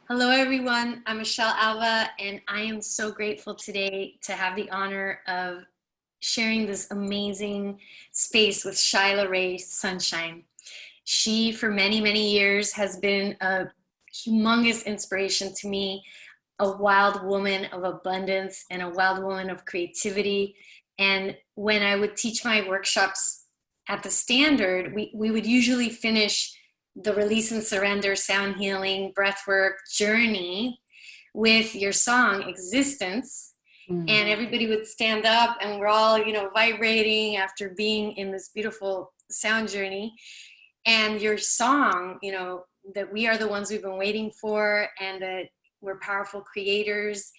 Hello, everyone. I'm Michelle Alva, and I am so grateful today to have the honor of sharing this amazing space with Shyla Ray Sunshine. She, for many, many years, has been a humongous inspiration to me, a wild woman of abundance and a wild woman of creativity. And when I would teach my workshops at the Standard, we would usually finish the release and surrender, sound healing, breathwork journey with your song Existence. And everybody would stand up and we're all, vibrating after being in this beautiful sound journey. And your song, that we are the ones we've been waiting for and that we're powerful creators.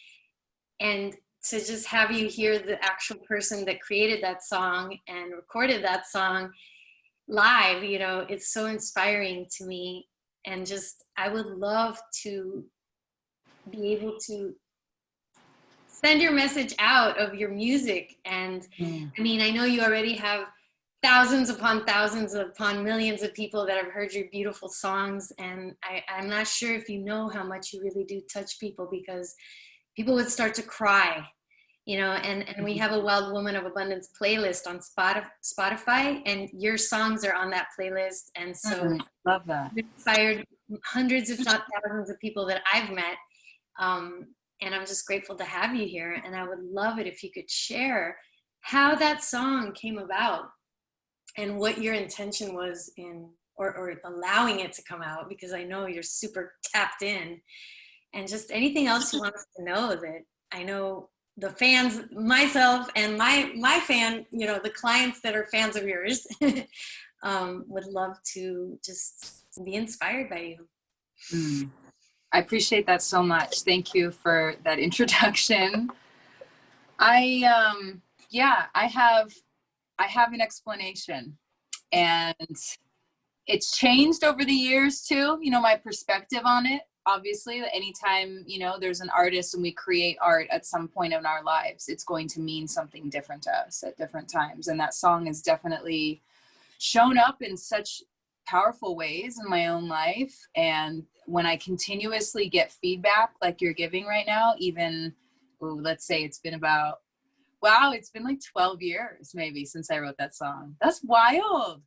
And to just have you hear the actual person that created that song and recorded that song live, it's so inspiring to me. And just, I would love to be able to send your message out of your music. And I mean, I know you already have thousands upon thousands upon millions of people that have heard your beautiful songs. And I'm not sure if you know how much you really do touch people, because people would start to cry. And we have a Wild Woman of Abundance playlist on Spotify, and your songs are on that playlist. And so love that. It inspired hundreds, if not thousands, of people that I've met. And I'm just grateful to have you here. And I would love it if you could share how that song came about and what your intention was in, or allowing it to come out, because I know you're super tapped in. And just anything else you want us to know, that I know the fans, myself and my fan, the clients that are fans of yours, would love to just be inspired by you. I appreciate that so much. Thank you for that introduction. I have an explanation, and it's changed over the years too. My perspective on it. Obviously, anytime, there's an artist and we create art at some point in our lives, it's going to mean something different to us at different times. And that song has definitely shown up in such powerful ways in my own life. And when I continuously get feedback like you're giving right now, even, let's say it's been about, it's been like 12 years maybe since I wrote that song. That's wild.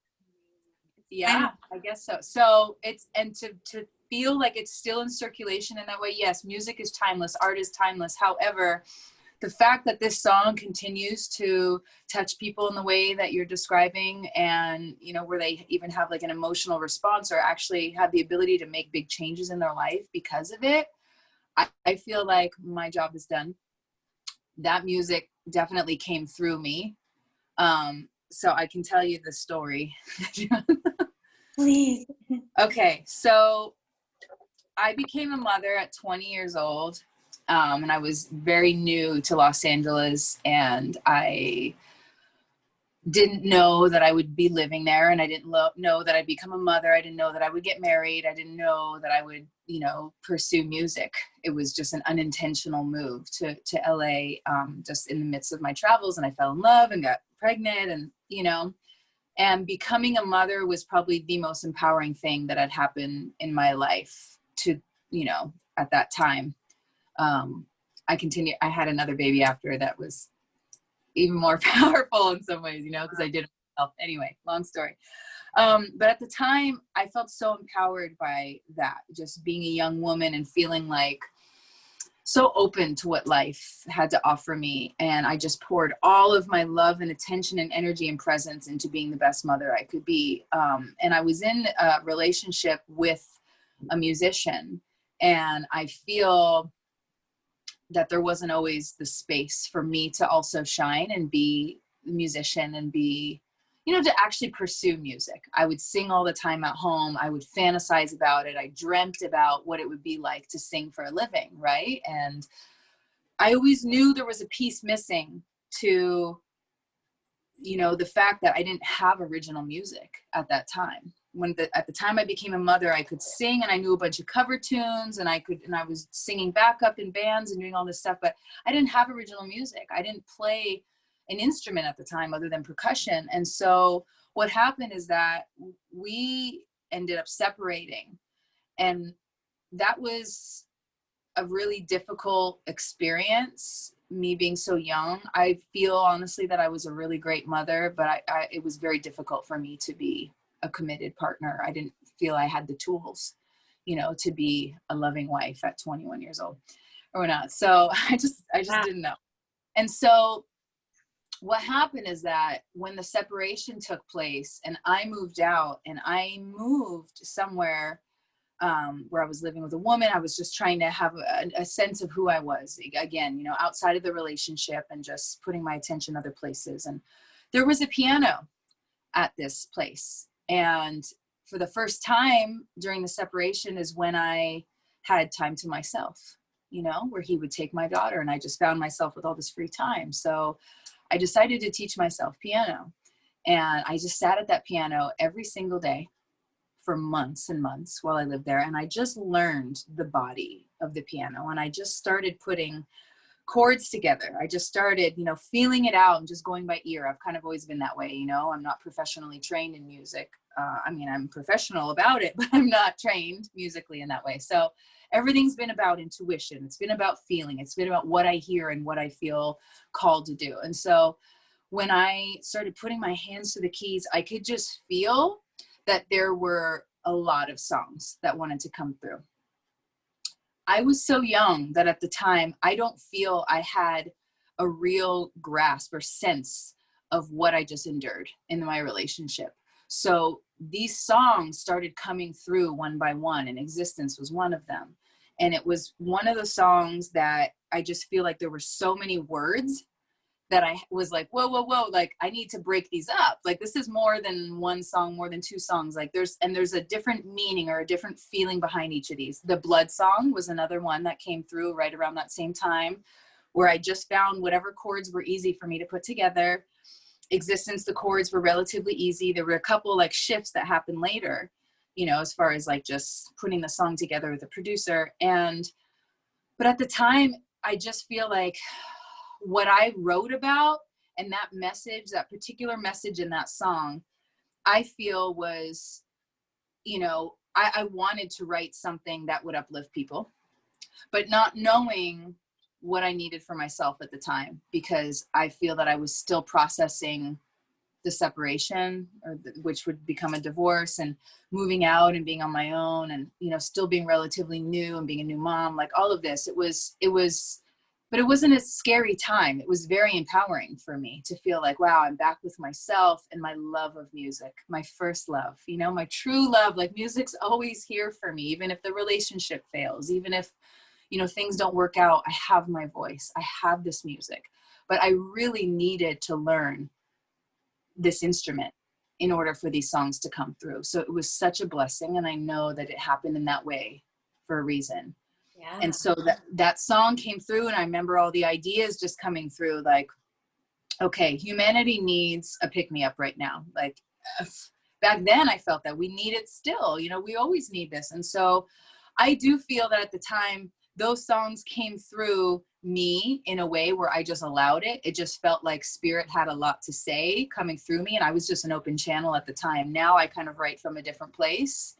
Yeah, I guess so. So it's, and to feel like it's still in circulation in that way. Yes, music is timeless, art is timeless. However, the fact that this song continues to touch people in the way that you're describing, and, where they even have like an emotional response or actually have the ability to make big changes in their life because of it, I feel like my job is done. That music definitely came through me. So I can tell you the story. Please. Okay, so I became a mother at 20 years old, and I was very new to Los Angeles, and I didn't know that I would be living there, and I didn't know that I'd become a mother. I didn't know that I would get married. I didn't know that I would, pursue music. It was just an unintentional move to LA, just in the midst of my travels, and I fell in love and got pregnant, and becoming a mother was probably the most empowering thing that had happened in my life at that time. I had another baby after that was even more powerful in some ways, because I did it myself. Anyway, long story. But at the time I felt so empowered by that, just being a young woman and feeling like so open to what life had to offer me. And I just poured all of my love and attention and energy and presence into being the best mother I could be. And I was in a relationship with a musician, and I feel that there wasn't always the space for me to also shine and be a musician and be, to actually pursue music. I would sing all the time at home. I would fantasize about it. I dreamt about what it would be like to sing for a living, right? And I always knew there was a piece missing to, the fact that I didn't have original music at that time. At the time I became a mother, I could sing, and I knew a bunch of cover tunes, and I was singing backup in bands and doing all this stuff, but I didn't have original music. I didn't play an instrument at the time other than percussion. And so what happened is that we ended up separating, and that was a really difficult experience, me being so young. I feel honestly that I was a really great mother, but it was very difficult for me to be a committed partner. I didn't feel I had the tools, you know, to be a loving wife at 21 years old or not. So I just didn't know. And so what happened is that when the separation took place and I moved out and I moved somewhere where I was living with a woman, I was just trying to have a sense of who I was again, you know, outside of the relationship and just putting my attention other places. And there was a piano at this place. And for the first time during the separation is when I had time to myself, you know, where he would take my daughter, and I just found myself with all this free time. So I decided to teach myself piano. And I just sat at that piano every single day for months and months while I lived there. And I just learned the body of the piano. And I just started putting chords together. I just started, you know, feeling it out and just going by ear. I've kind of always been that way, you know. I'm not professionally trained in music. I mean, I'm professional about it, but I'm not trained musically in that way. So everything's been about intuition. It's been about feeling. It's been about what I hear and what I feel called to do. And so when I started putting my hands to the keys, I could just feel that there were a lot of songs that wanted to come through. I was so young that at the time, I don't feel I had a real grasp or sense of what I just endured in my relationship. So these songs started coming through one by one, and Existence was one of them. And it was one of the songs that I just feel like there were so many words that I was like, whoa, whoa, whoa, like I need to break these up. Like this is more than one song, more than two songs. Like there's a different meaning or a different feeling behind each of these. The Blood song was another one that came through right around that same time, where I just found whatever chords were easy for me to put together. Existence, the chords were relatively easy. There were a couple like shifts that happened later, you know, as far as like just putting the song together with the producer. But at the time, I just feel like what I wrote about and that message, that particular message in that song, I feel was, you know, I wanted to write something that would uplift people, but not knowing what I needed for myself at the time, because I feel that I was still processing the separation, which would become a divorce, and moving out and being on my own, and, you know, still being relatively new and being a new mom, like all of this. It was, but it wasn't a scary time. It was very empowering for me to feel like, wow, I'm back with myself and my love of music, my first love, you know, my true love. Like music's always here for me, even if the relationship fails, even if, you know, things don't work out. I have my voice. I have this music, but I really needed to learn this instrument in order for these songs to come through. So it was such a blessing. And I know that it happened in that way for a reason. Yeah. And so that song came through, and I remember all the ideas just coming through, like, okay, humanity needs a pick-me-up right now. Like back then I felt that we need it still, you know, we always need this. And so I do feel that at the time, those songs came through me in a way where I just allowed it. It just felt like spirit had a lot to say coming through me, and I was just an open channel at the time. Now I kind of write from a different place.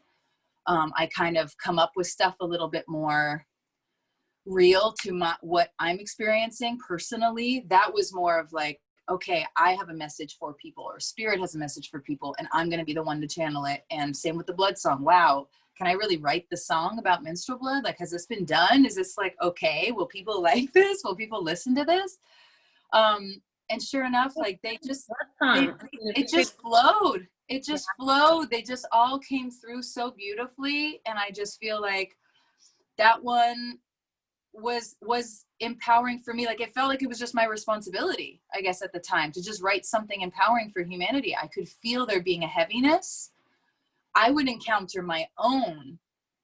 I kind of come up with stuff a little bit more real to what I'm experiencing personally. That was more of like, okay, I have a message for people, or spirit has a message for people, and I'm going to be the one to channel it. And same with the Blood song. Wow, can I really write the song about menstrual blood? Like, has this been done? Is this like, okay, will people like this? Will people listen to this? And sure enough, like it just flowed. It just flowed. They just all came through so beautifully. And I just feel like that one was empowering for me. Like it felt like it was just my responsibility, I guess, at the time, to just write something empowering for humanity. I could feel there being a heaviness. I would encounter my own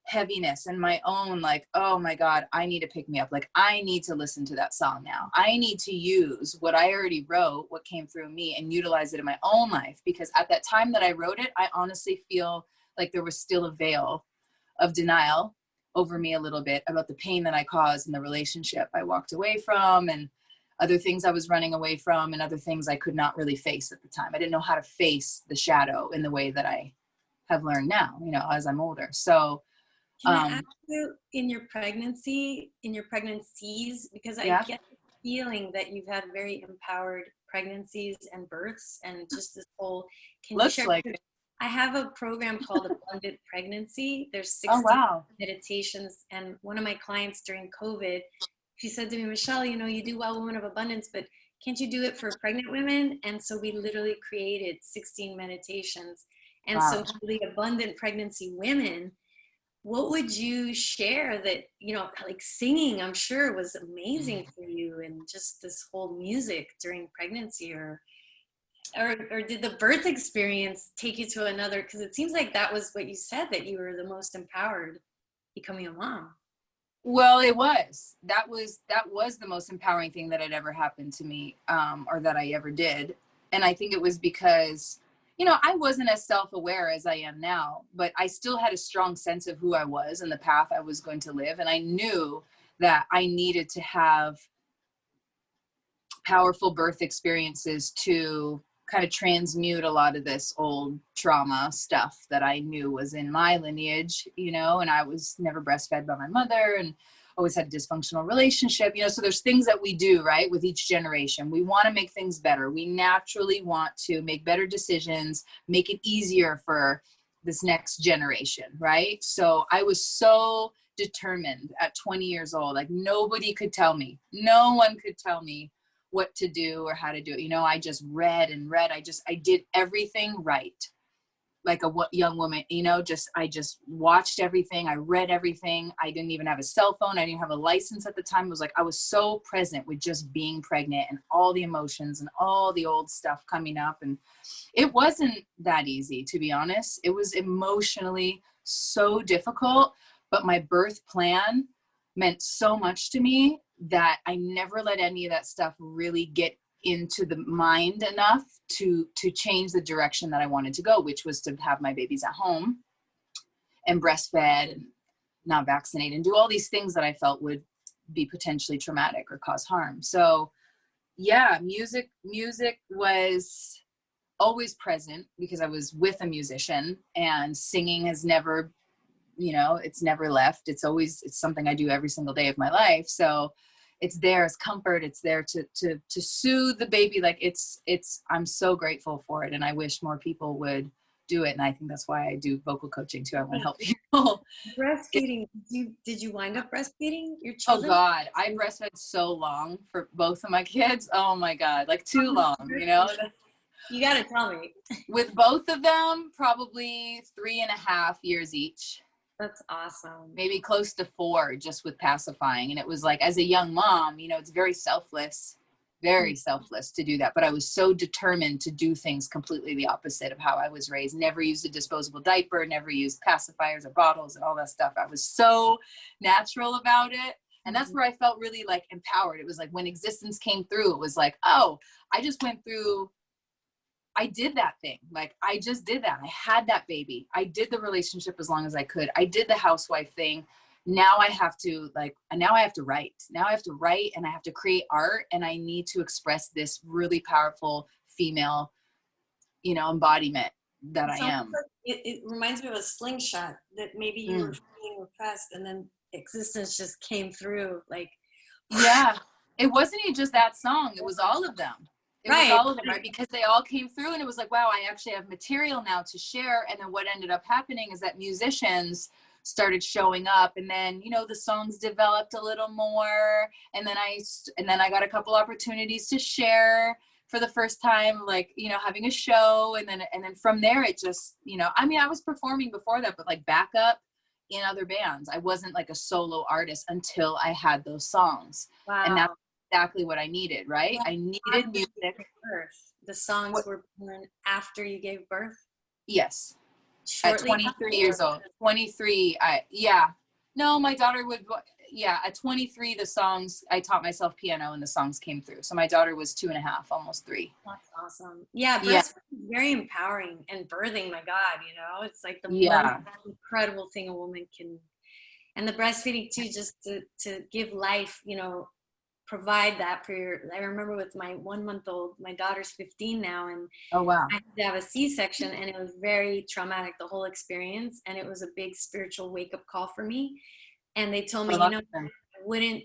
heaviness and my own, like, oh my God, I need to pick me up. Like, I need to listen to that song now. I need to use what I already wrote, what came through me, and utilize it in my own life. Because at that time that I wrote it, I honestly feel like there was still a veil of denial over me a little bit about the pain that I caused in the relationship I walked away from, and other things I was running away from, and other things I could not really face at the time. I didn't know how to face the shadow in the way that I have learned now, you know, as I'm older. So Can I ask you, in your pregnancies, because I Yeah, get the feeling that you've had very empowered pregnancies and births and just this whole, can you looks share? like it. I have a program called Abundant Pregnancy. There's Oh 60 wow. meditations. And one of my clients during COVID, she said to me, Michelle, you do well, Woman of Abundance, but can't you do it for pregnant women? And so we literally created 16 meditations. And so Wow. for the abundant pregnancy women, what would you share that, like singing, I'm sure was amazing for you, and just this whole music during pregnancy, or did the birth experience take you to another, because it seems like that was what you said, that you were the most empowered becoming a mom. Well, that was the most empowering thing that had ever happened to me, or that I ever did. And I think it was because, I wasn't as self-aware as I am now, but I still had a strong sense of who I was and the path I was going to live. And I knew that I needed to have powerful birth experiences to kind of transmute a lot of this old trauma stuff that I knew was in my lineage, and I was never breastfed by my mother and always had a dysfunctional relationship, so there's things that we do, right, with each generation. We want to make things better. We naturally want to make better decisions, make it easier for this next generation, right? So I was so determined at 20 years old. Like no one could tell me what to do or how to do it. I just read and read. I did everything right. Like a young woman, I just watched everything. I read everything. I didn't even have a cell phone. I didn't have a license at the time. It was like, I was so present with just being pregnant and all the emotions and all the old stuff coming up. And it wasn't that easy, to be honest. It was emotionally so difficult, but my birth plan meant so much to me that I never let any of that stuff really get into the mind enough to change the direction that I wanted to go, which was to have my babies at home and breastfed and not vaccinated and do all these things that I felt would be potentially traumatic or cause harm. So yeah, music was always present because I was with a musician, and singing has never, it's never left. It's something I do every single day of my life. So it's there as comfort. It's there to soothe the baby. Like I'm so grateful for it. And I wish more people would do it. And I think that's why I do vocal coaching too. I want to help people. Breastfeeding, did you wind up breastfeeding your Oh children? God, I breastfed so long for both of my kids. Oh my God, like too long, You got to tell me. With both of them, probably 3.5 years each. That's awesome. Maybe close to 4, just with pacifying. And it was like, as a young mom, it's very selfless to do that. But I was so determined to do things completely the opposite of how I was raised. Never used a disposable diaper, never used pacifiers or bottles and all that stuff. I was so natural about it. And that's where I felt really like empowered. It was like when existence came through, it was like, oh, I did that thing. Like I just did that. I had that baby. I did the relationship as long as I could. I did the housewife thing. Now I have to write. Now I have to write and I have to create art, and I need to express this really powerful female, embodiment that I am. It reminds me of a slingshot, that maybe you were feeling repressed and then existence just came through. Like, yeah, it wasn't even just that song. It was all of them. It was all of them, right? Because they all came through, and it was like, wow, I actually have material now to share. And then what ended up happening is that musicians started showing up, and then, the songs developed a little more. And then I got a couple opportunities to share for the first time, like, having a show. And then from there, it just, I was performing before that, but like backup in other bands. I wasn't like a solo artist until I had those songs. wow. And that's exactly what I needed, right? I needed music. The songs were born after you gave birth? Yes. Shortly at 23 years old. 23, no, my daughter would, at 23, the songs, I taught myself piano and the songs came through. So my daughter was 2.5, almost 3. That's awesome. Yeah, breastfeeding is very empowering, and birthing, my God, it's like the most incredible thing a woman can, and the breastfeeding too, just to give life, provide that for your, I remember with my 1-month-old, my daughter's 15 now, and Oh, wow. I had to have a C-section, and it was very traumatic, the whole experience. And it was a big spiritual wake-up call for me. And they told me, you know, I wouldn't,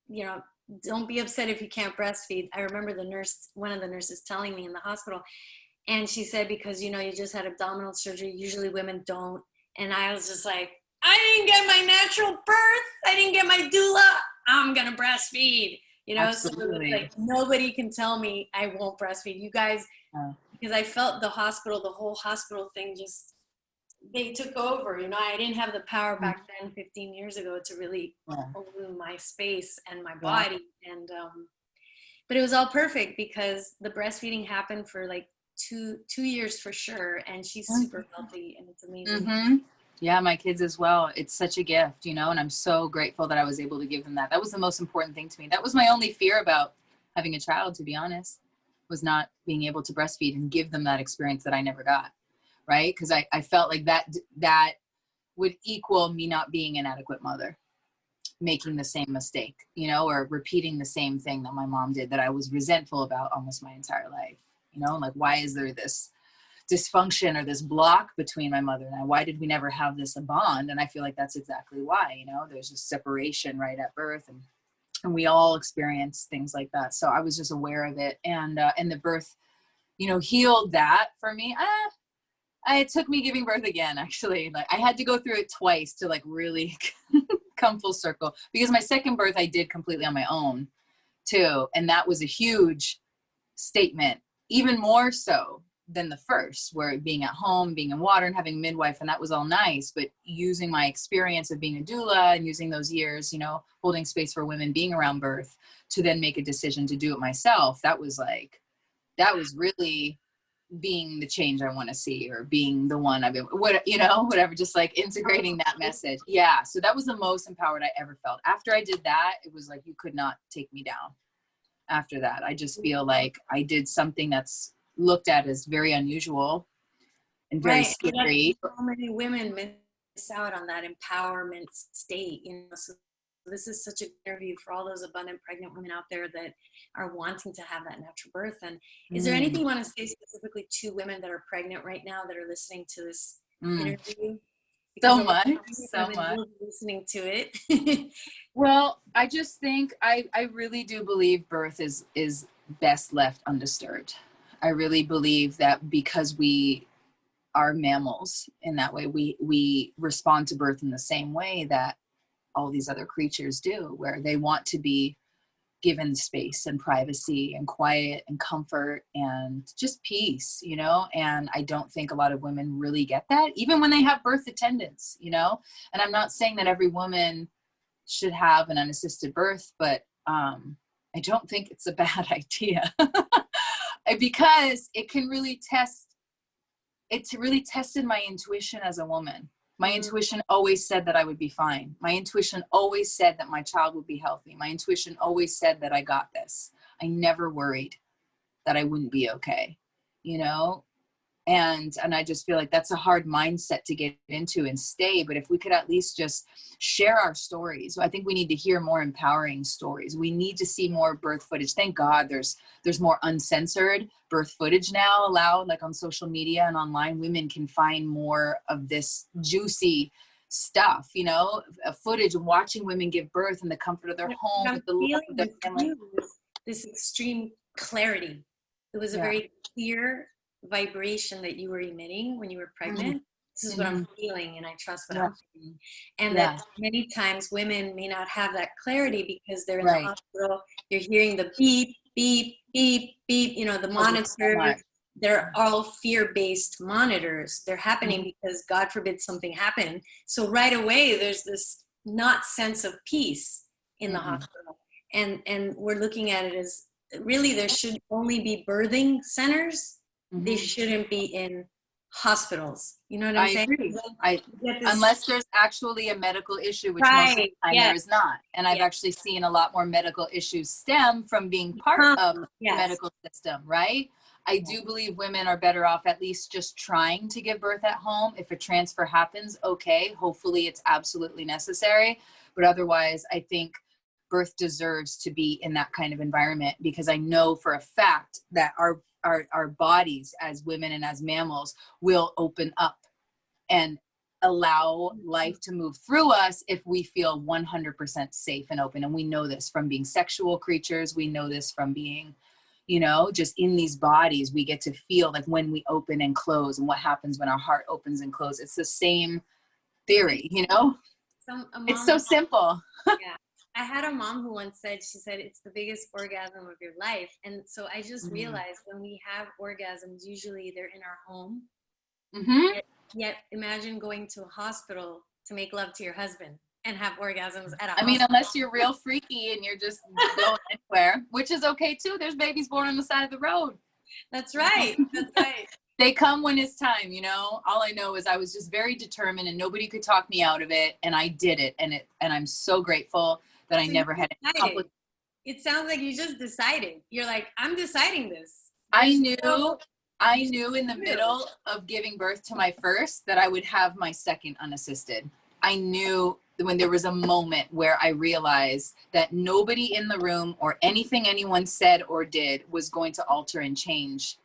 you know, don't be upset if you can't breastfeed. I remember the nurse, one of the nurses telling me in the hospital, and she said, because, you know, you just had abdominal surgery, usually women don't. And I was just like, I didn't get my natural birth. I didn't get my doula. I'm going to breastfeed, you know? Absolutely. So like, nobody can tell me I won't breastfeed. You guys, because I felt the hospital, the whole hospital thing just, they took over, you know. I didn't have the power back then 15 years ago to really own my space and my body. And but it was all perfect because the breastfeeding happened for like two years for sure, and she's super healthy, and it's amazing. Yeah, my kids as well. It's such a gift, you know, and I'm so grateful that I was able to give them that. That was the most important thing to me. That was my only fear about having a child, to be honest, was not being able to breastfeed and give them that experience that I never got. Right? Because I felt like that would equal me not being an adequate mother, making the same mistake, you know, or repeating the same thing that my mom did that I was resentful about almost my entire life. You know, like, why is there this dysfunction or this block between my mother and I? Why did we never have this a bond? And I feel like that's exactly why, you know, there's a separation right at birth, and we all experience things like that. So I was just aware of it, and the birth, you know, healed that for me. It took me giving birth again, actually. Like, I had to go through it twice to like really come full circle, because my second birth I did completely on my own too. And that was a huge statement, even more so than the first, where being at home, being in water and having a midwife, and that was all nice. But using my experience of being a doula and using those years, you know, holding space for women, being around birth, to then make a decision to do it myself, that was really being the change I want to see, or being the one I've been, whatever, just like integrating that message. Yeah. So that was the most empowered I ever felt. After I did that, it was like, you could not take me down. After that, I just feel like I did something that's looked at as very unusual and very scary. So many women miss out on that empowerment state, you know. So this is such a good interview for all those abundant pregnant women out there that are wanting to have that natural birth. And is there anything you want to say specifically to women that are pregnant right now that are listening to this interview? Because so much listening to it. Well, I just think I really do believe birth is best left undisturbed. I really believe that because we are mammals in that way, we respond to birth in the same way that all these other creatures do, where they want to be given space and privacy and quiet and comfort and just peace, you know. And I don't think a lot of women really get that, even when they have birth attendants, you know. And I'm not saying that every woman should have an unassisted birth, but I don't think it's a bad idea because it can really tested my intuition as a woman. My intuition always said that I would be fine. My intuition always said that my child would be healthy. My intuition always said that I got this. I never worried that I wouldn't be okay, you know? And I just feel like that's a hard mindset to get into and stay. But if we could at least just share our stories, I think we need to hear more empowering stories. We need to see more birth footage. Thank God there's more uncensored birth footage now allowed, like on social media and online. Women can find more of this juicy stuff, you know, footage of watching women give birth in the comfort of their home, with the love of their family. This extreme clarity. It was a very clear vibration that you were emitting when you were pregnant. This is what I'm feeling, and I trust what I'm feeling. And that many times women may not have that clarity because they're in the hospital. You're hearing the beep, beep, beep, beep, you know, the monitors. They're all fear-based monitors. They're happening because God forbid something happen. So right away, there's this not sense of peace in the hospital. And we're looking at it as really there should only be birthing centers. They shouldn't be in hospitals. You know what I'm saying? Agree. Unless there's actually a medical issue, which most of the time there is not. And I've actually seen a lot more medical issues stem from being part of the medical system, right? I do believe women are better off at least just trying to give birth at home. If a transfer happens, okay, hopefully it's absolutely necessary. But otherwise, I think birth deserves to be in that kind of environment, because I know for a fact that our bodies as women and as mammals will open up and allow life to move through us if we feel 100% safe and open. And we know this from being sexual creatures. We know this from being, you know, just in these bodies. We get to feel like when we open and close, and what happens when our heart opens and closes. It's the same theory, you know? It's so simple. Yeah. I had a mom who once said, she said, it's the biggest orgasm of your life. And so I just realized when we have orgasms, usually they're in our home. Yet imagine going to a hospital to make love to your husband and have orgasms at a hospital. I mean, unless you're real freaky and you're just going anywhere, which is okay too. There's babies born on the side of the road. That's right. That's right. They come when it's time, you know. All I know is I was just very determined, and nobody could talk me out of it, and I did it. And I'm so grateful that I never had it. It sounds like you just decided. You're like, I'm deciding this. I knew in the middle of giving birth to my first that I would have my second unassisted. I knew when there was a moment where I realized that nobody in the room or anything anyone said or did was going to alter and change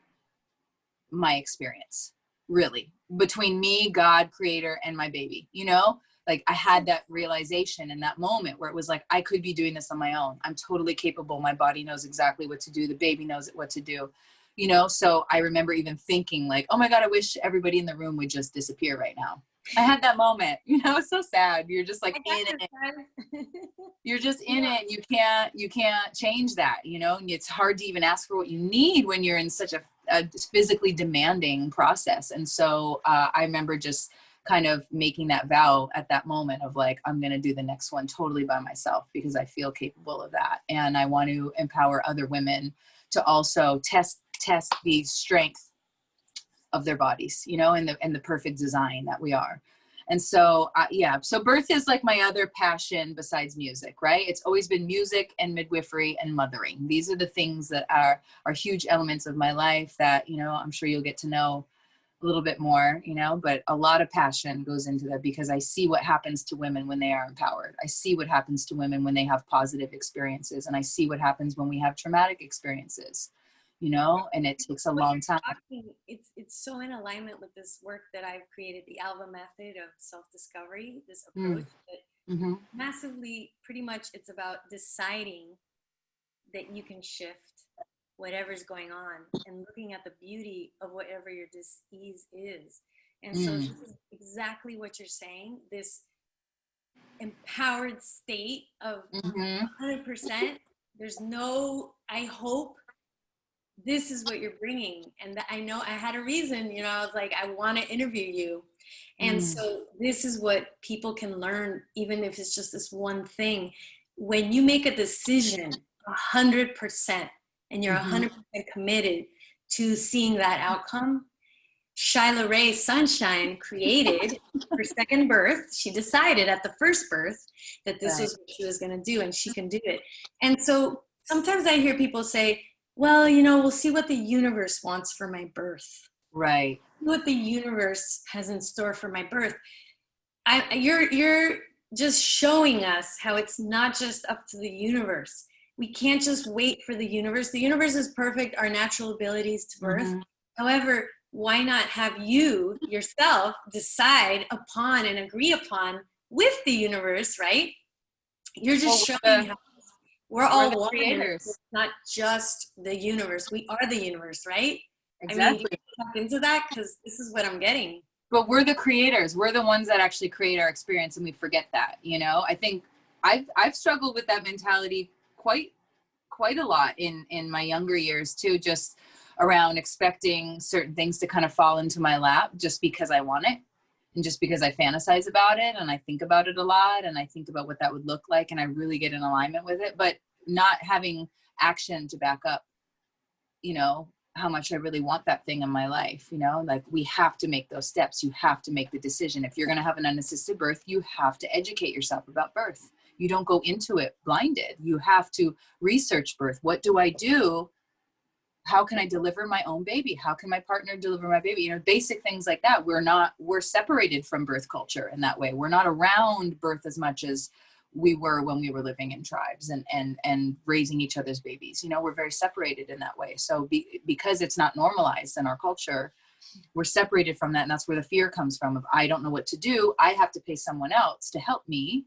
my experience, really, between me, God, creator, and my baby. You know, like I had that realization in that moment where it was like, I could be doing this on my own. I'm totally capable. My body knows exactly what to do. The baby knows what to do. You know, so I remember even thinking like, oh my God, I wish everybody in the room would just disappear right now. I had that moment, you know. It's so sad. You're just like in it. You're just in it. You can't change that, you know, and it's hard to even ask for what you need when you're in such a physically demanding process. And so I remember just kind of making that vow at that moment of like, I'm going to do the next one totally by myself because I feel capable of that. And I want to empower other women to also test the strength of their bodies, you know, and the perfect design that we are. And so, so birth is like my other passion besides music, right? It's always been music and midwifery and mothering. These are the things that are huge elements of my life that, you know, I'm sure you'll get to know a little bit more, you know, but a lot of passion goes into that because I see what happens to women when they are empowered. I see what happens to women when they have positive experiences. And I see what happens when we have traumatic experiences, you know, and it takes a long time. It's so in alignment with this work that I've created, the Alva method of self-discovery, this approach that massively, pretty much it's about deciding that you can shift whatever's going on and looking at the beauty of whatever your dis-ease is. And so this is exactly what you're saying, this empowered state of 100%. There's no, I hope this is what you're bringing. And I know I had a reason, you know, I was like, I want to interview you. And so this is what people can learn, even if it's just this one thing. When you make a decision 100%, and you're 100% committed to seeing that outcome, Shyla Ray Sunshine created her second birth. She decided at the first birth that this was what she was going to do, and she can do it. And so sometimes I hear people say, well, you know, we'll see what the universe wants for my birth. Right. What the universe has in store for my birth. You're just showing us how it's not just up to the universe. We can't just wait for the universe. The universe is perfect, our natural abilities to birth. However, why not have you yourself decide upon and agree upon with the universe, right? You're just showing how we're all one. It's not just the universe. We are the universe, right? Exactly. I mean, you can talk into that because this is what I'm getting. But we're the creators. We're the ones that actually create our experience, and we forget that, you know? I think I've struggled with that mentality quite a lot in my younger years too, just around expecting certain things to kind of fall into my lap just because I want it and just because I fantasize about it and I think about it a lot and I think about what that would look like and I really get in alignment with it, but not having action to back up, you know, how much I really want that thing in my life, you know, like we have to make those steps. You have to make the decision. If you're going to have an unassisted birth, you have to educate yourself about birth. You don't go into it blinded. You have to research birth. What do I do? How can I deliver my own baby? How can my partner deliver my baby? You know, basic things like that. We're separated from birth culture in that way. We're not around birth as much as we were when we were living in tribes and raising each other's babies. You know, we're very separated in that way. So because it's not normalized in our culture, we're separated from that. And that's where the fear comes from of, I don't know what to do. I have to pay someone else to help me,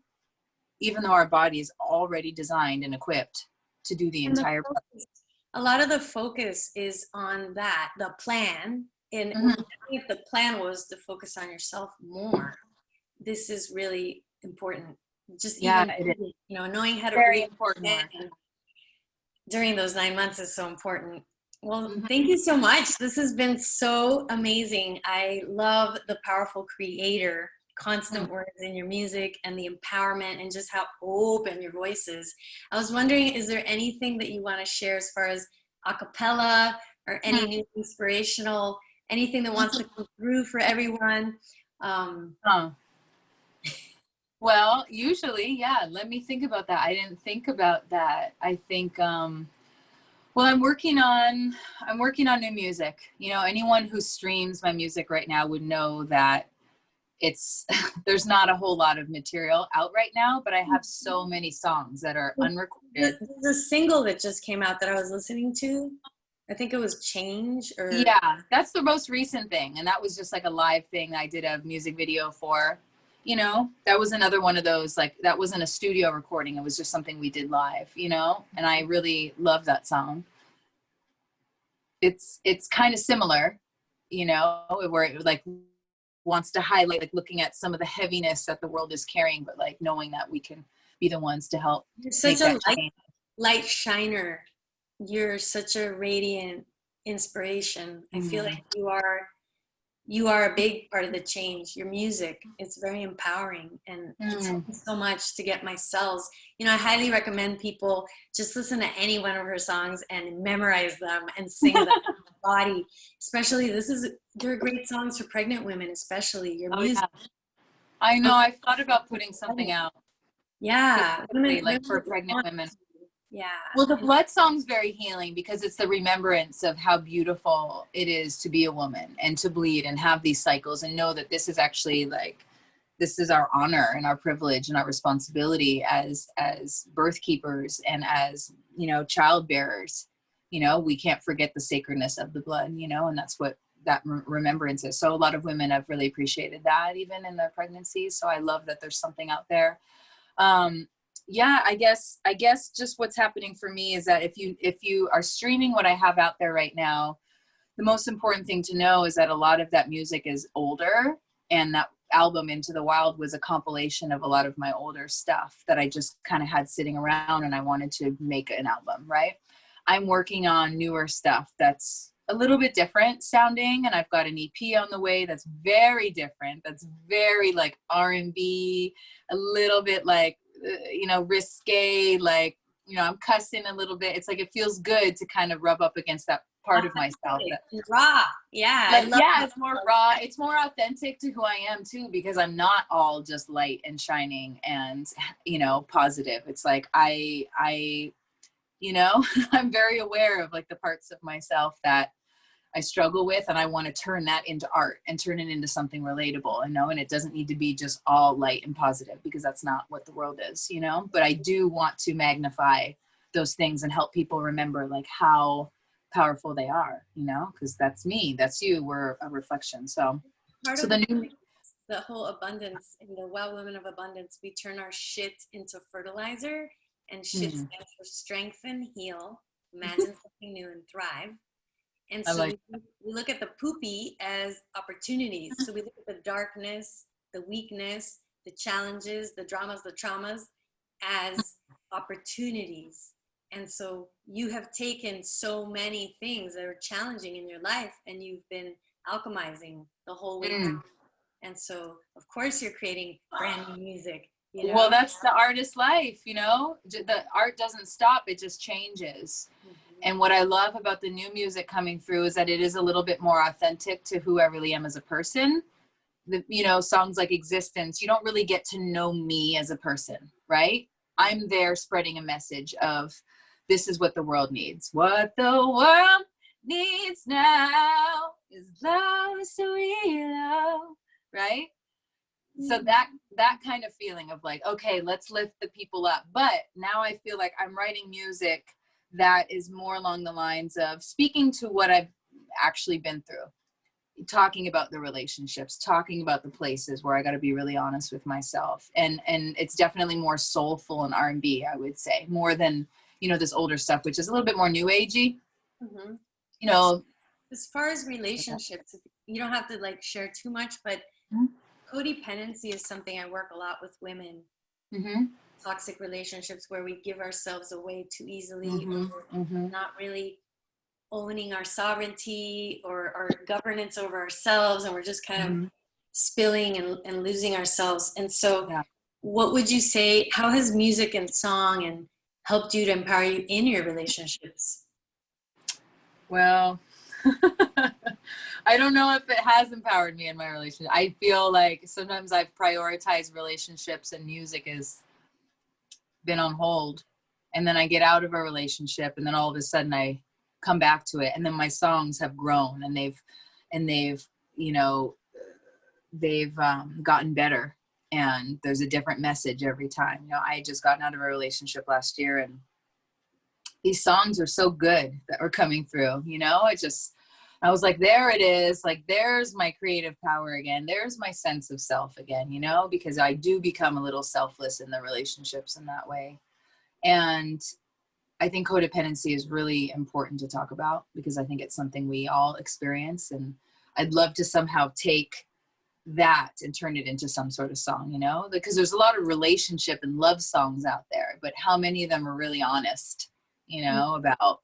even though our body is already designed and equipped to do the entire process. A lot of the focus is on that, the plan. And if the plan was to focus on yourself more, this is really important. Just even, you know, knowing how to breathe during those 9 months is so important. Well, thank you so much. This has been so amazing. I love the powerful creator, constant words in your music, and the empowerment, and just how open your voice is. I was wondering, is there anything that you want to share as far as a cappella or any new inspirational, anything that wants to come through for everyone? Well, usually, yeah. Let me think about that. I didn't think about that. I think, well, I'm working on new music. You know, anyone who streams my music right now would know that there's not a whole lot of material out right now, but I have so many songs that are unrecorded. There's a single that just came out that I was listening to. I think it was Change, or yeah, that's the most recent thing. And that was just like a live thing I did a music video for. You know, that was another one of those, like, that wasn't a studio recording. It was just something we did live, you know, and I really love that song. It's kind of similar, you know, where it like wants to highlight, like, looking at some of the heaviness that the world is carrying, but like knowing that we can be the ones to help. You're such a light shiner. You're such a radiant inspiration. I feel like you are a big part of the change. Your music, it's very empowering, and it's helped me so much to get my cells. You know, I highly recommend people just listen to any one of her songs and memorize them and sing them in the body. Especially, they're great songs for pregnant women, especially your music. Yeah. I know, I've thought about putting something out. Yeah. Like for pregnant women. Yeah. Well, the blood song's very healing because it's the remembrance of how beautiful it is to be a woman and to bleed and have these cycles and know that this is actually like, this is our honor and our privilege and our responsibility as birth keepers and as, you know, child bearers. You know, we can't forget the sacredness of the blood, you know, and that's what that remembrance is. So a lot of women have really appreciated that even in their pregnancies. So I love that there's something out there. Yeah, I guess just what's happening for me is that if you are streaming what I have out there right now, the most important thing to know is that a lot of that music is older, and that album Into the Wild was a compilation of a lot of my older stuff that I just kind of had sitting around, and I wanted to make an album, right? I'm working on newer stuff that's a little bit different sounding, and I've got an EP on the way that's very different, that's very like R&B, a little bit like, you know, risque, like, you know, I'm cussing a little bit. It's like, it feels good to kind of rub up against that part of myself. Raw. Yeah. Like, yeah, it's more raw. It's more authentic to who I am too, because I'm not all just light and shining and, you know, positive. It's like, I, you know, I'm very aware of like the parts of myself that I struggle with, and I want to turn that into art and turn it into something relatable, you know, and it doesn't need to be just all light and positive, because that's not what the world is, you know, but I do want to magnify those things and help people remember like how powerful they are, you know, because that's me, that's you, we're a reflection. So the whole abundance, in the Well Women of Abundance, we turn our shit into fertilizer, and shit stands for strengthen, heal, imagine something new, and thrive. And so we look at the poopy as opportunities. So we look at the darkness, the weakness, the challenges, the dramas, the traumas as opportunities. And so you have taken so many things that are challenging in your life, and you've been alchemizing the whole way through. And so, of course, you're creating brand new music. You know? Well, that's the artist's life, you know? The art doesn't stop, it just changes. And what I love about the new music coming through is that it is a little bit more authentic to who I really am as a person. You know, songs like Existence, you don't really get to know me as a person, right? I'm there spreading a message of, this is what the world needs. What the world needs now is love, sweet love, right? So that kind of feeling of like, okay, let's lift the people up. But now I feel like I'm writing music that is more along the lines of speaking to what I've actually been through, talking about the relationships, talking about the places where I got to be really honest with myself. And it's definitely more soulful and R&B, I would say, more than, you know, this older stuff, which is a little bit more new agey, Mm-hmm. you know. As far as relationships, you don't have to like share too much, but codependency is something I work a lot with women. Mm-hmm. Toxic relationships where we give ourselves away too easily, Mm-hmm. Mm-hmm. not really owning our sovereignty or our governance over ourselves, and we're just kind of spilling and losing ourselves. And so Yeah. what would you say, how has music and song and helped you to empower you in your relationships? Well, I don't know if it has empowered me in my relationship. I feel like sometimes I've prioritized relationships and music has been on hold. And then I get out of a relationship and then all of a sudden I come back to it. And then my songs have grown and they've, you know, they've gotten better. And there's a different message every time. You know, I had just gotten out of a relationship last year and these songs are so good that were coming through, you know. I was like, there it is, like there's my creative power again, there's my sense of self again, you know, because I do become a little selfless in the relationships in that way. And I think codependency is really important to talk about because I think it's something we all experience, and I'd love to somehow take that and turn it into some sort of song, you know, because there's a lot of relationship and love songs out there, but how many of them are really honest, you know, about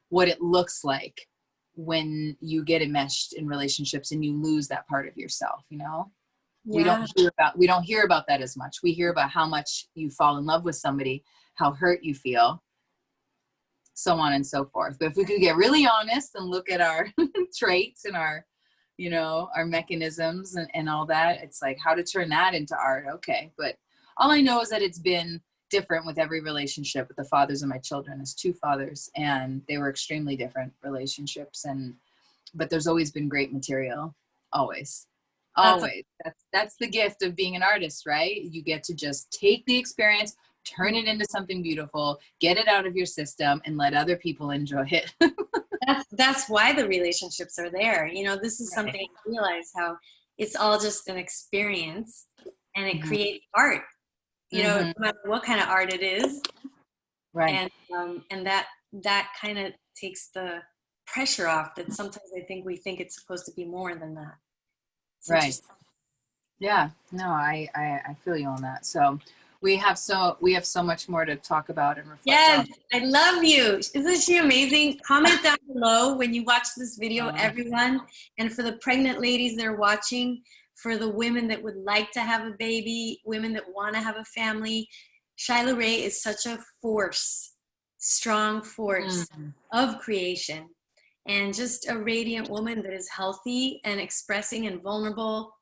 what it looks like when you get enmeshed in relationships and you lose that part of yourself, you know. Yeah, We don't hear about that as much. We hear about how much you fall in love with somebody, how hurt you feel, so on and so forth. But if we could get really honest and look at our traits and our, you know, our mechanisms and all that, it's like how to turn that into art. Okay. But all I know is that it's been different with every relationship. With the fathers of my children as two fathers, and they were extremely different relationships. But there's always been great material. Always. that's Always. That's the gift of being an artist, right? You get to just take the experience, turn it into something beautiful, get it out of your system, and let other people enjoy it. that's why the relationships are there. You know, this is Right. something I realize how it's all just an experience, and it Mhm. creates art. You know, Mhm. no matter what kind of art it is, Right. and that kind of takes the pressure off. That sometimes we think it's supposed to be more than that. It's Right. interesting. Yeah. No, I feel you on that. So we have so much more to talk about and reflect Yes, on. I love you. Isn't she amazing? Comment down below when you watch this video, Uh, everyone. And for the pregnant ladies that are watching, for the women that would like to have a baby, women that want to have a family, Shyla Ray is such a force, strong force mm, of creation, and just a radiant woman that is healthy and expressing and vulnerable.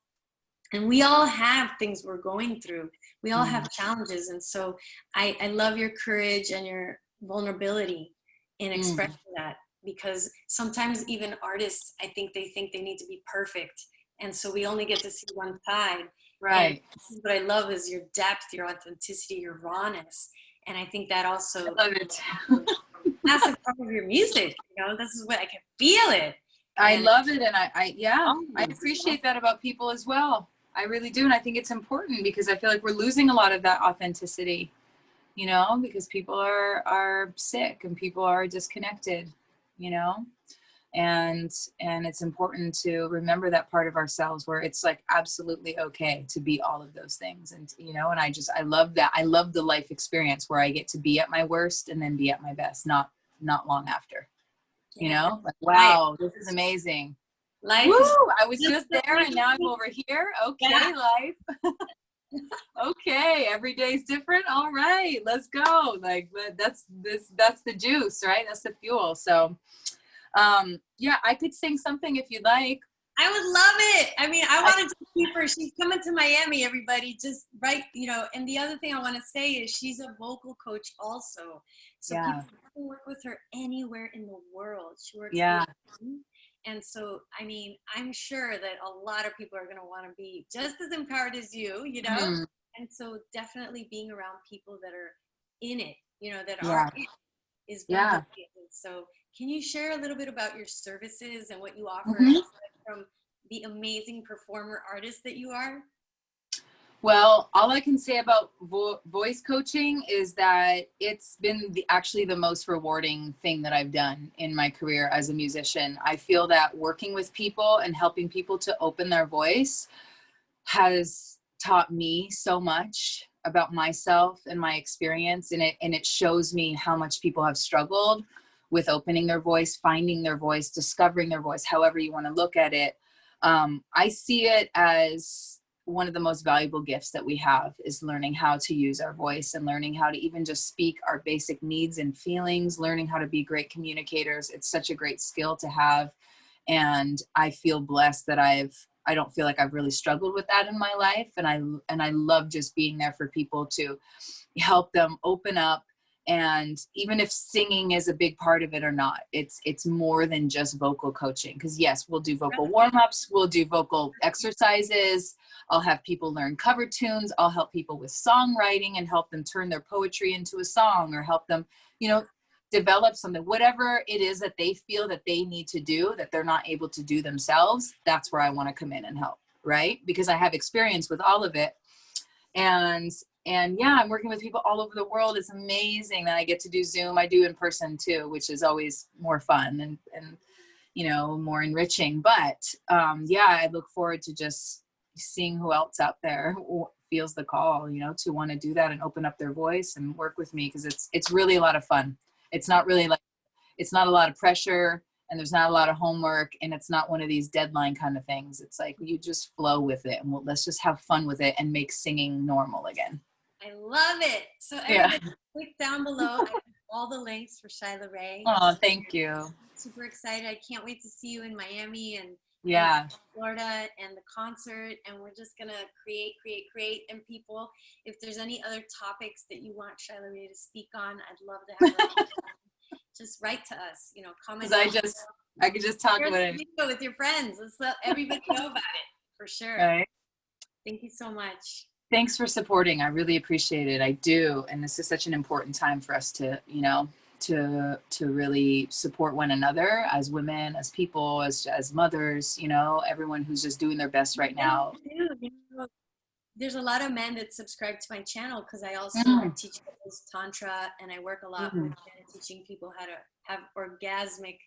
And we all have things we're going through. We all mm, have challenges. And so I love your courage and your vulnerability in mm. expressing that, because sometimes even artists, I think they need to be perfect. And so we only get to see one side. And Right. what I love is your depth, your authenticity, your rawness. And I think that also I love it. massive part of your music. You know, this is what I can feel it. I And love it. And yeah, I always, appreciate that about people as well. I really do. And I think it's important because I feel like we're losing a lot of that authenticity, you know, because people are sick and people are disconnected, you know, and it's important to remember that part of ourselves where it's like absolutely okay to be all of those things. And, you know, and I love that. I love the life experience where I get to be at my worst and then be at my best, not long after. You yeah. know, like, Life, wow, this is amazing. Woo! life is I was just just there and now I'm over here. yeah. Okay, life. Okay, every day's different. All right, let's go. Like that's the juice, right? That's the fuel. So yeah, I could sing something if you'd like. I would love it. I mean, I I, wanted to keep her. She's coming to Miami, everybody. Just right, you know. And the other thing I want to say is she's a vocal coach also. So yeah, people can work with her anywhere in the world. She works yeah, with them. And so, I mean, I'm sure that a lot of people are going to want to be just as empowered as you know? Mm, And so definitely being around people that are in it, you know, that are yeah. in it is one of the Yeah. things. So can you share a little bit about your services and what you offer Mhm. aside from the amazing performer artist that you are? Well, all I can say about voice coaching is that it's been actually the most rewarding thing that I've done in my career as a musician. I feel that working with people and helping people to open their voice has taught me so much about myself and my experience, and it shows me how much people have struggled with opening their voice, finding their voice, discovering their voice, however you want to look at it. I see it as one of the most valuable gifts that we have is learning how to use our voice and learning how to even just speak our basic needs and feelings, learning how to be great communicators. It's such a great skill to have. And I feel blessed that I don't feel like I've really struggled with that in my life. And I love just being there for people to help them open up. And even if singing is a big part of it or not, it's more than just vocal coaching. Because yes, we'll do vocal warm-ups, we'll do vocal exercises. I'll have people learn cover tunes. I'll help people with songwriting and help them turn their poetry into a song, or help them, develop something, whatever it is that they feel that they need to do that they're not able to do themselves. That's where I want to come in and help, right? Because I have experience with all of it. And yeah, I'm working with people all over the world. It's amazing that I get to do Zoom. I do in person too, which is always more fun and more enriching. But yeah, I look forward to just seeing who else out there feels the call, to want to do that and open up their voice and work with me, because it's really a lot of fun. It's not really it's not a lot of pressure, and there's not a lot of homework, and it's not one of these deadline kind of things. It's like you just flow with it, and let's just have fun with it and make singing normal again. I love it. So Yeah. everybody click down below. I have all the links for Shyla Ray. Oh, thank you. Super excited. I can't wait to see you in Miami and Yeah. Florida and the concert. And we're just going to create. And people, if there's any other topics that you want Shyla Ray to speak on, I'd love to have her. Just write to us, comment. I could just talk about it with your friends. Let's let everybody know about it, for sure. Right. Thank you so much. Thanks for supporting. I really appreciate it. I do. And this is such an important time for us to, to really support one another as women, as people, as mothers, everyone who's just doing their best right now. There's a lot of men that subscribe to my channel because I also teach Tantra, and I work a lot with teaching people how to have orgasmic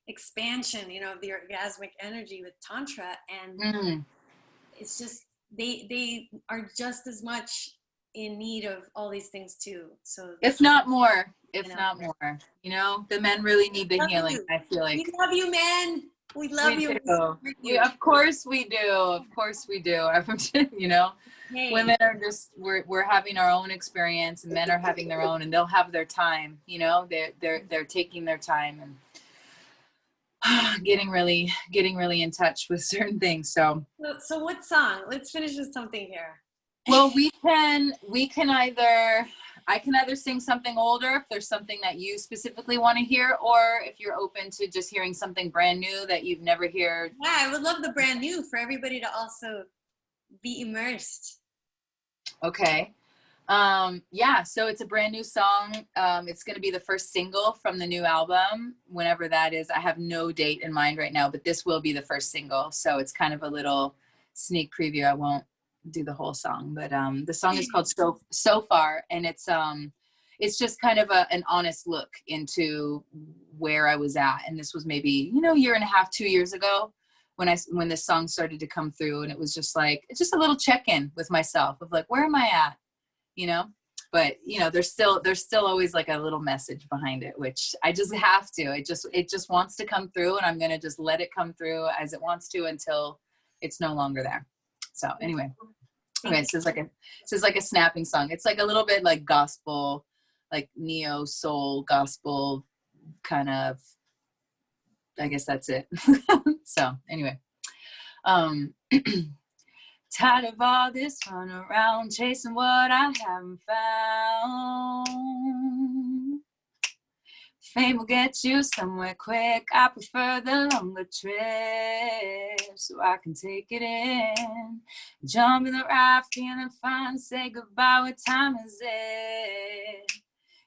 expansion, of the orgasmic energy with Tantra. And it's just, they are just as much in need of all these things too. So if not more, the men really need the healing. I feel like we love you, men. We love you. Of course we do. Of course we do. Hey. Women are just, we're having our own experience, and men are having their own, and they'll have their time, they're taking their time and getting really in touch with certain things. So what song? Let's finish with something here. Well, I can either sing something older if there's something that you specifically want to hear, or if you're open to just hearing something brand new that you've never heard. Yeah, I would love the brand new for everybody to also be immersed. Okay. Yeah, so it's a brand new song. It's going to be the first single from the new album, whenever that is. I have no date in mind right now, but this will be the first single. So it's kind of a little sneak preview. I won't do the whole song, but the song is called So Far, and it's just kind of an honest look into where I was at. And this was maybe, a year and a half, 2 years ago when this song started to come through, and it was just like, it's just a little check-in with myself of like, where am I at? But there's still always like a little message behind it, which I just have to, it just wants to come through, and I'm going to just let it come through as it wants to until it's no longer there. So anyway, this is like a snapping song. It's like a little bit like gospel, like neo soul gospel kind of, I guess that's it. So anyway, tired of all this run around chasing what I haven't found. Fame will get you somewhere quick. I prefer the longer trip so I can take it in. Jump in the ride, feeling fine. Say goodbye, what time is it?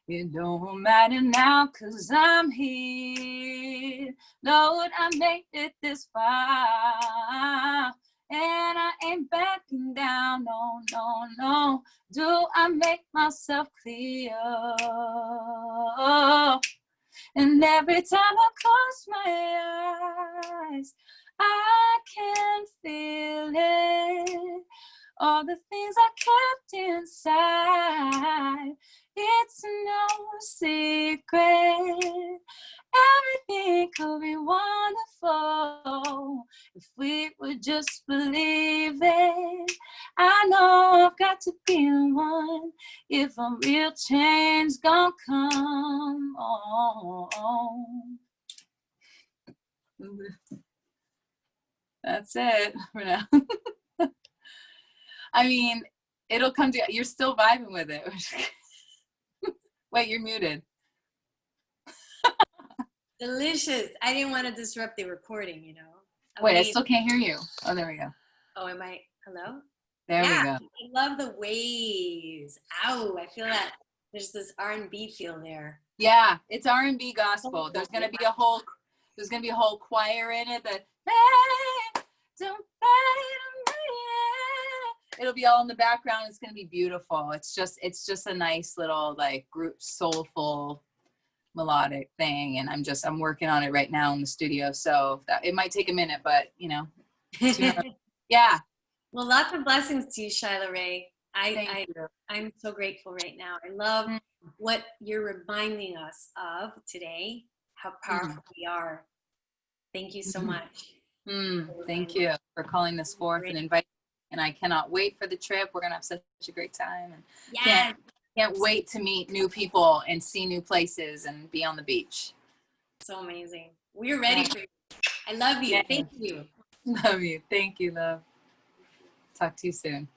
It don't matter now, 'cause I'm here. Lord, I made it this far. And I ain't backing down, no, no, no. Do I make myself clear? And every time I close my eyes, I can feel it. All the things I kept inside, it's no secret. Everything could be wonderful if we would just believe it. I know I've got to be the one if a real change gonna come on. That's it for now. I mean, it'll come to, you're still vibing with it. Wait, you're muted. Delicious. I didn't want to disrupt the recording, you know. Wait, I still can't hear you. Oh, there we go. Oh, am I? Hello? There we go. I love the waves. Ow, I feel that there's this R&B feel there. Yeah, it's R&B gospel. There's gonna be a whole choir in it that it'll be all in the background. It's gonna be beautiful. It's just a nice little like group soulful melodic thing, and I'm working on it right now in the studio, so it might take a minute, but you know. Yeah. Well, lots of blessings to you, Shyla Ray. Thank you. I'm so grateful right now. I love what you're reminding us of today, how powerful we are. Thank you so much. Thank you for calling this forth and inviting me, and I cannot wait for the trip. We're gonna have such a great time, and can't wait to meet new people and see new places and be on the beach. So amazing. We're ready for you. I love you. Thank you. Love you. Thank you, love. Talk to you soon.